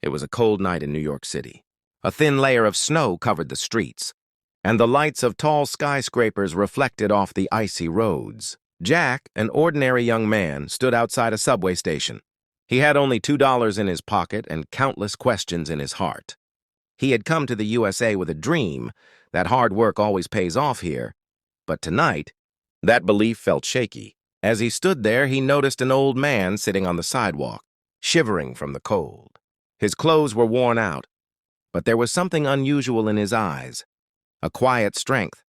It was a cold night in New York City. A thin layer of snow covered the streets, and the lights of tall skyscrapers reflected off the icy roads. Jack, an ordinary young man, stood outside a subway station. He had only $2 in his pocket and countless questions in his heart. He had come to the USA with a dream that hard work always pays off here, but tonight, that belief felt shaky. As he stood there, he noticed an old man sitting on the sidewalk, shivering from the cold. His clothes were worn out, but there was something unusual in his eyes, a quiet strength.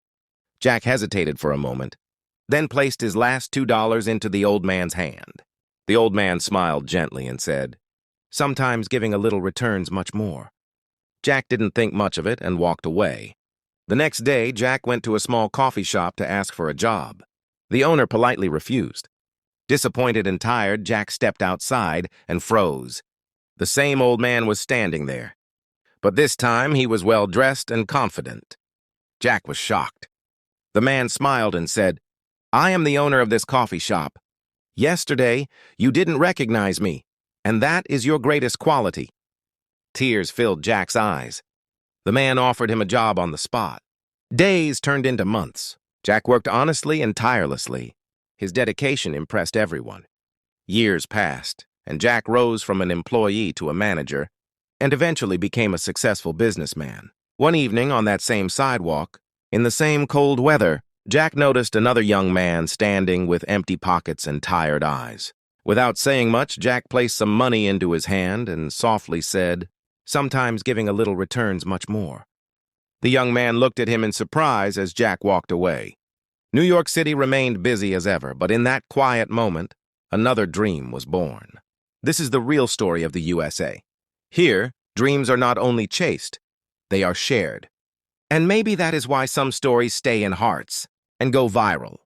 Jack hesitated for a moment, then placed his last $2 into the old man's hand. The old man smiled gently and said, "Sometimes giving a little returns much more." Jack didn't think much of it and walked away. The next day, Jack went to a small coffee shop to ask for a job. The owner politely refused. Disappointed and tired, Jack stepped outside and froze. The same old man was standing there, but this time he was well-dressed and confident. Jack was shocked. The man smiled and said, "I am the owner of this coffee shop. Yesterday, you didn't recognize me, and that is your greatest quality." Tears filled Jack's eyes. The man offered him a job on the spot. Days turned into months. Jack worked honestly and tirelessly. His dedication impressed everyone. Years passed, and Jack rose from an employee to a manager and eventually became a successful businessman. One evening on that same sidewalk, in the same cold weather, Jack noticed another young man standing with empty pockets and tired eyes. Without saying much, Jack placed some money into his hand and softly said, "Sometimes giving a little returns much more." The young man looked at him in surprise as Jack walked away. New York City remained busy as ever, but in that quiet moment, another dream was born. This is the real story of the USA. Here, dreams are not only chased, they are shared. And maybe that is why some stories stay in hearts and go viral.